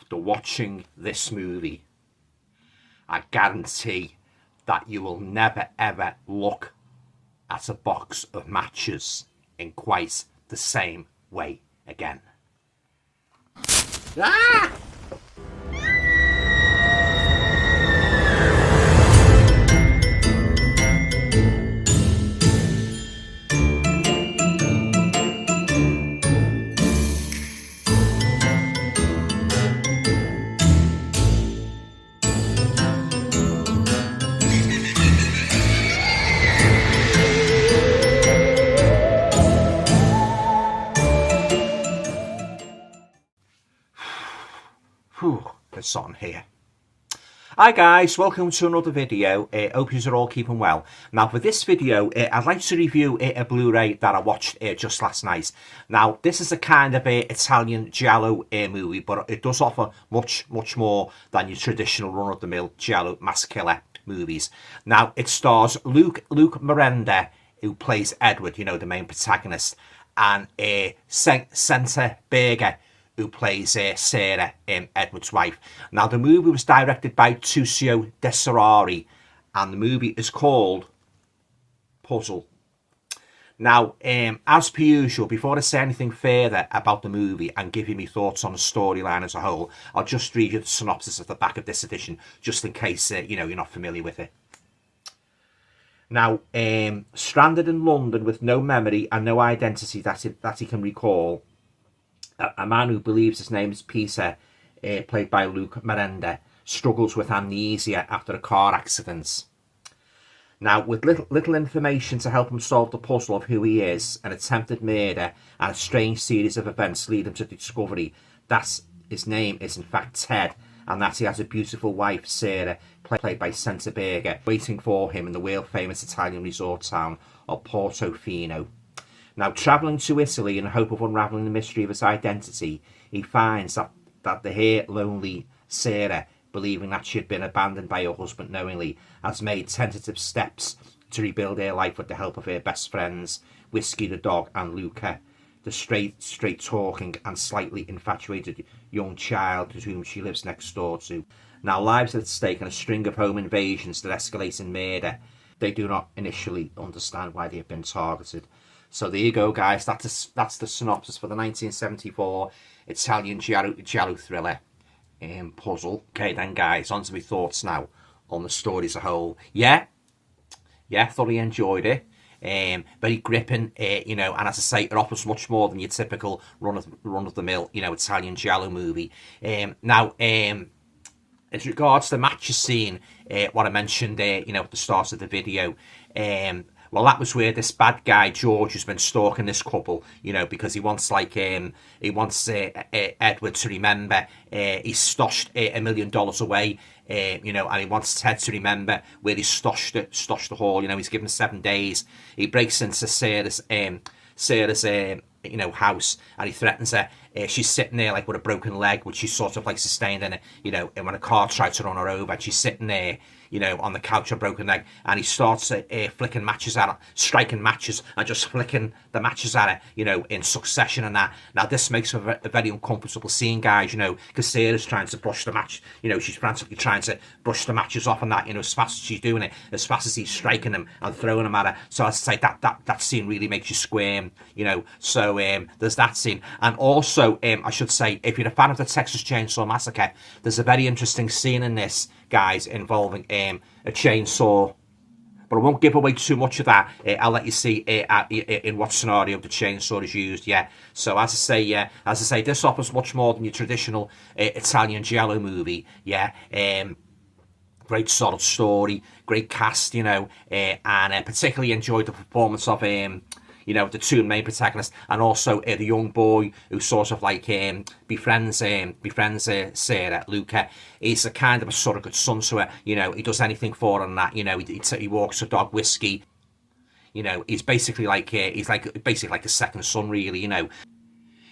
after watching this movie, I guarantee that you will never ever look at a box of matches in quite the same way again. Ah! Whew, it's on here. Hi guys, welcome to another video. Hope you're all keeping well. Now for this video, I'd like to review a Blu-ray that I watched just last night. Now this is a kind of Italian giallo movie, but it does offer much more than your traditional run-of-the-mill giallo mass killer movies. Now it stars Luke Miranda, who plays Edward, you know, the main protagonist, and Senta Berger, who plays Sarah, Edward's wife. Now, the movie was directed by Tuccio De Serrari, and the movie is called Puzzle. Now, as per usual, before I say anything further about the movie and give you my thoughts on the storyline as a whole, I'll just read you the synopsis at the back of this edition, just in case you know, you're not familiar with it. Now, stranded in London with no memory and no identity that he can recall, a man who believes his name is Peter, played by Luke Miranda, struggles with amnesia after a car accident. Now, with little information to help him solve the puzzle of who he is, an attempted murder, and a strange series of events lead him to the discovery that his name is in fact Ted, and that he has a beautiful wife, Sarah, played by Senta Berger, waiting for him in the world-famous Italian resort town of Portofino. Now, travelling to Italy in the hope of unravelling the mystery of his identity, he finds that the lonely Sarah, believing that she had been abandoned by her husband knowingly, has made tentative steps to rebuild her life with the help of her best friends, Whiskey the dog and Luca, the straight-talking and slightly infatuated young child to whom she lives next door to. Now, lives are at stake in a string of home invasions that escalate in murder. They do not initially understand why they have been targeted. So there you go, guys. That's the synopsis for the 1974 Italian giallo thriller Puzzle. Okay, then, guys, on to my thoughts now on the story as a whole. Yeah, thoroughly enjoyed it. Very gripping, you know, and as I say, it offers much more than your typical run of the mill, you know, Italian giallo movie. Now, as regards to the matches scene, what I mentioned, you know, at the start of the video, well, that was where this bad guy George has been stalking this couple, you know, because he wants Edward to remember he stashed $1 million away, you know, and he wants Ted to remember where he stashed the haul. You know, he's given 7 days. He breaks into Sarah's you know, house, and he threatens her. She's sitting there like with a broken leg, which she's sort of like sustained in it, you know, and when a car tried to run her over, and she's sitting there, you know, on the couch, a broken leg, and he starts flicking matches at her, striking matches, and just flicking the matches at her, you know, in succession and that. Now, this makes a very uncomfortable scene, guys, you know, because Sarah's trying to brush the match, you know, she's frantically trying to brush the matches off and that, you know, as fast as she's doing it, as fast as he's striking them and throwing them at her. So as I say, that scene really makes you squirm, you know. So there's that scene. And also, I should say, if you're a fan of the Texas Chainsaw Massacre, there's a very interesting scene in this, guys, involving a chainsaw, but I won't give away too much of that. I'll let you see in what scenario the chainsaw is used. Yeah. So as I say, this offers much more than your traditional Italian giallo movie. Yeah. Great solid story, great cast, you know, and particularly enjoyed the performance of you know, the two main protagonists, and also the young boy who sort of like befriends Sarah, Luca. He's a kind of a surrogate son to her, you know. He does anything for her and that, you know. He walks a dog, Whiskey. You know, he's basically like basically like a second son, really, you know.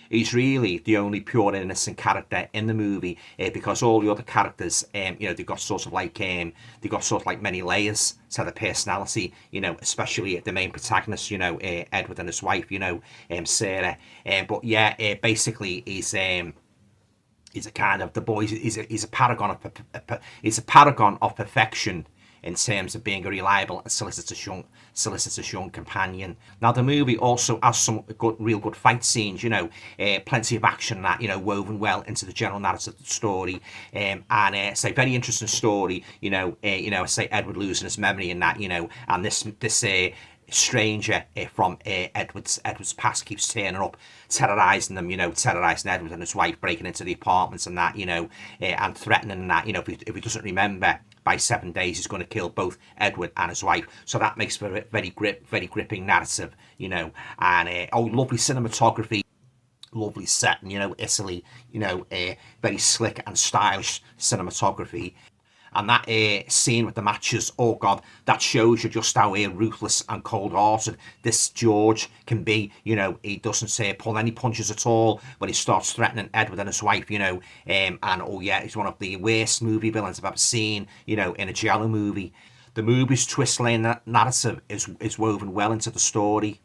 He's really the only pure innocent character in the movie, because all the other characters, you know, they've got sort of like many layers to their personality, you know, especially the main protagonist, you know, Edward and his wife, you know, Sarah. But yeah, basically he's He's a kind of the boy. He's a paragon of he's a paragon of perfection in terms of being a reliable and solicitous young companion. Now the movie also has some real good fight scenes, plenty of action and that, woven well into the general narrative of the story, and it's a very interesting story, say Edward losing his memory and that, and this stranger from Edward's past keeps turning up, terrorising them, terrorising Edward and his wife, breaking into the apartments and that, and threatening that, if he doesn't remember by 7 days, he's going to kill both Edward and his wife. So that makes for a very gripping narrative, and lovely cinematography, lovely setting, Italy, very slick and stylish cinematography. And that scene with the matches, oh God, that shows you just how ruthless and cold-hearted this George can be. He doesn't pull any punches at all when he starts threatening Edward and his wife, and oh yeah, he's one of the worst movie villains I've ever seen, in a giallo movie. The movie's twist-laying narrative is woven well into the story.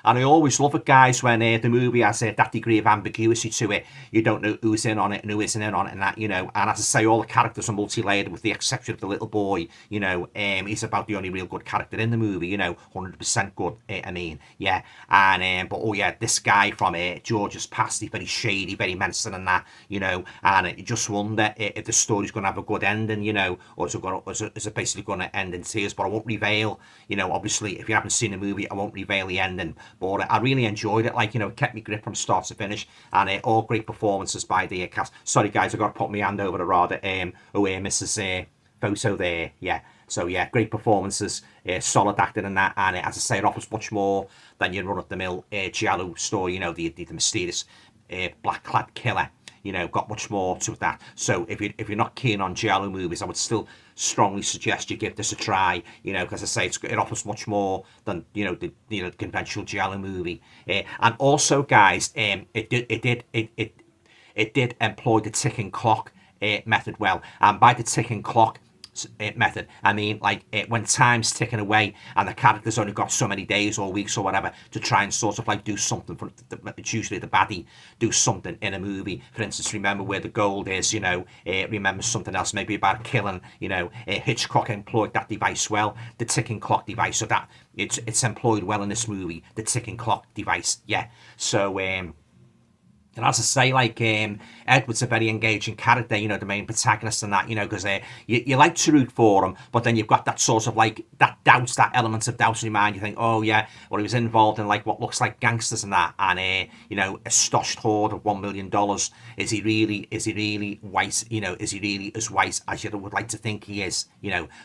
And I always love it, guys, when the movie has that degree of ambiguity to it. You don't know who's in on it and who isn't in on it and that, And as I say, all the characters are multi-layered with the exception of the little boy, he's about the only real good character in the movie, 100% good, yeah. And, but oh yeah, this guy from George's past, he's very shady, very menacing and that, and you just wonder if the story's going to have a good ending, or is it basically going to end in tears? But I won't reveal, obviously, if you haven't seen the movie, I won't reveal the ending. But I really enjoyed it, it kept me grip from start to finish, and all great performances by the cast. Sorry guys, I've got to put my hand over the radar, Mrs. Photo there, yeah. So yeah, great performances, solid acting and that, and as I say, it offers much more than your run-of-the-mill giallo story, the mysterious black-clad killer. Got much more to that. So if you're not keen on giallo movies, I would still strongly suggest you give this a try. Because I say it offers much more than the conventional giallo movie. And also, guys, it did employ the ticking clock method well. And by the ticking clock method, I mean when time's ticking away and the character's only got so many days or weeks or whatever to try and sort of do something for it's usually the baddie, do something in a movie. For instance, remember where the gold is, remember something else, maybe about killing, Hitchcock employed that device well, the ticking clock device, so that it's employed well in this movie, the ticking clock device, yeah. So and as I say, Edward's a very engaging character, the main protagonist and that, because you like to root for him, but then you've got that sort of that doubt, that element of doubt in your mind. You think, oh yeah, well he was involved in what looks like gangsters and that, and a stoshed hoard of $1 million. Is he really white? Is he really as white as you would like to think he is?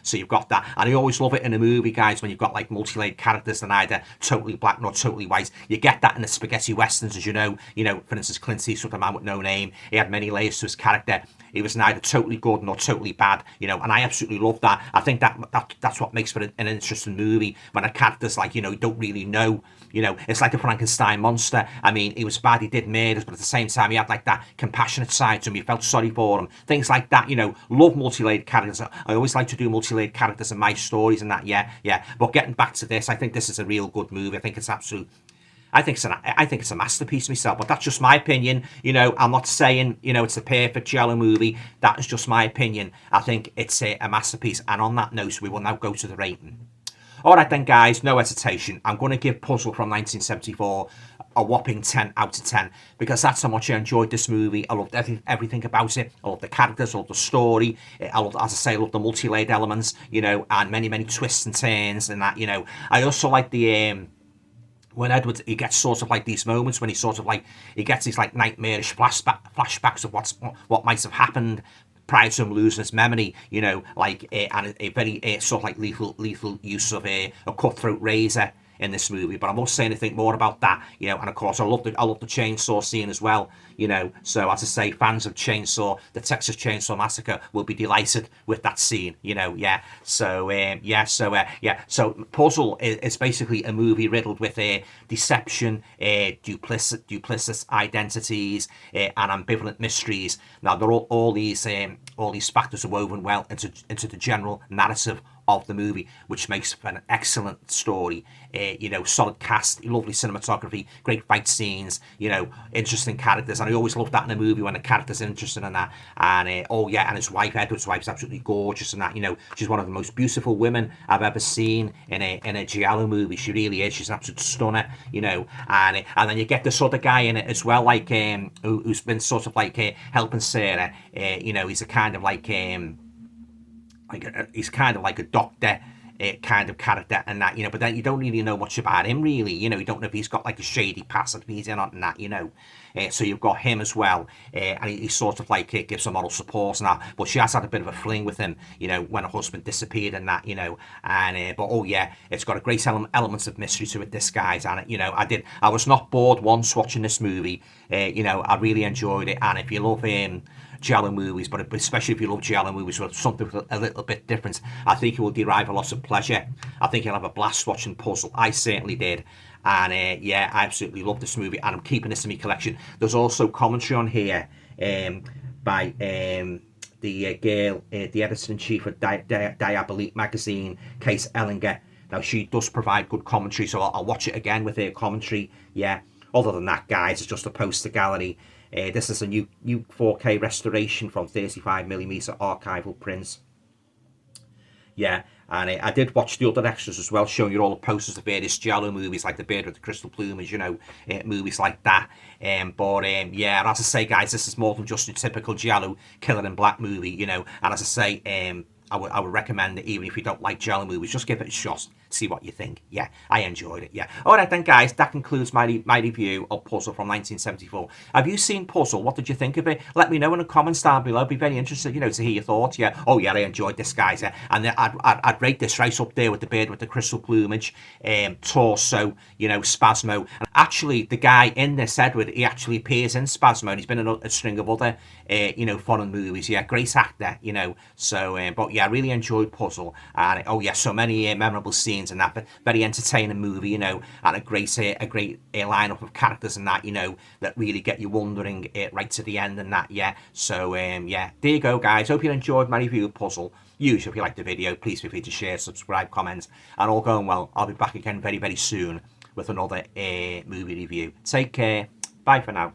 So you've got that, and I always love it in a movie, guys, when you've got multi-layered characters and either totally black nor totally white. You get that in the spaghetti westerns, as you know, for instance, Clint Eastwood, The Man with No Name. He had many layers to his character. He was neither totally good nor totally bad, and I absolutely love that. I think that's what makes for an interesting movie, when a character's you don't really know, it's like the Frankenstein monster. I mean, he was bad, he did murders, but at the same time, he had that compassionate side to him. You felt sorry for him. Things like that, love multi-layered characters. I always like to do multi-layered characters in my stories and that, yeah. But getting back to this, I think this is a real good movie. I think it's I think it's a masterpiece myself, but that's just my opinion. I'm not saying, it's a perfect giallo movie. That is just my opinion. I think it's a masterpiece. And on that note, we will now go to the rating. All right then, guys, no hesitation. I'm going to give Puzzle from 1974 a whopping 10 out of 10, because that's how much I enjoyed this movie. I loved everything about it. I loved the characters, I loved the story. I loved, as I say, I loved the multi-layered elements, and many twists and turns and that, I also like the when Edward, he gets sort of these moments when he sort of he gets these nightmarish flashbacks of what might have happened prior to him losing his memory, and a very sort of lethal use of a cutthroat razor in this movie. But I won't say anything more about that, and of course I love the chainsaw scene as well, so as I say, fans of the Texas Chainsaw Massacre will be delighted with that scene, yeah. So so Puzzle is basically a movie riddled with deception, duplicitous identities, and ambivalent mysteries. Now, they're all these factors are woven well into the general narrative of the movie, which makes for an excellent story. You know, solid cast, lovely cinematography, great fight scenes, you know, interesting characters. And I always love that in a movie when the character's interested in that. And oh yeah, and his wife, Edward's wife's absolutely gorgeous and that, you know, she's one of the most beautiful women I've ever seen in a giallo movie. She really is. She's an absolute stunner, you know. And then you get this other guy in it as well, like who's been sort of like helping Sarah. You know, he's a kind of like he's kind of like a doctor kind of character and that, you know, but then you don't really know much about him really, you know, you don't know if he's got like a shady past, if he's in on that, you know. So you've got him as well, and he sort of like gives some moral support and that, but she has had a bit of a fling with him, you know, when her husband disappeared and that, you know. And but oh yeah, it's got a great elements of mystery to it, this guy's, and you know, I was not bored once watching this movie. You know, I really enjoyed it. And if you love giallo movies, but especially if you love giallo movies with something a little bit different, I think you will derive a lot of pleasure. I think you'll have a blast watching Puzzle. I certainly did. And yeah, I absolutely love this movie, and I'm keeping this in my collection. There's also commentary on here by the girl, the editor-in-chief of Diabolite magazine, Case Ellinger. Now, she does provide good commentary, so I'll watch it again with her commentary. Yeah. Other than that, guys, it's just a poster gallery. This is a new 4K restoration from 35mm archival prints. Yeah, and I did watch the other extras as well, showing you all the posters of various giallo movies, like The Bird with the Crystal Plumage, you know, movies like that. Yeah, as I say, guys, this is more than just a typical giallo killer in black movie, you know. And as I say, I would recommend it, even if you don't like giallo movies. Just give it a shot, see what you think. Yeah, I enjoyed it. Yeah. All right then, guys, that concludes my review of Puzzle from 1974. Have you seen Puzzle? What did you think of it? Let me know in the comments down below. I'd be very interested, you know, to hear your thoughts. Yeah. Oh yeah, I enjoyed this, guys. Yeah. And I'd rate this right up there with The Bird with the Crystal Plumage, Torso, you know, Spasmo. And actually, the guy in this, Edward, he actually appears in Spasmo, and he's been in a string of other, you know, foreign movies. Yeah, great actor, you know. So, but yeah, I really enjoyed Puzzle. And oh yeah, so many memorable scenes and that, but very entertaining movie, you know, and a great lineup of characters and that, you know, that really get you wondering right to the end and that. Yeah. So yeah, there you go, guys. Hope you enjoyed my review of Puzzle. Usually, if you liked the video, please feel free to share, subscribe, comment, and all going well. I'll be back again very, very soon with another movie review. Take care. Bye for now.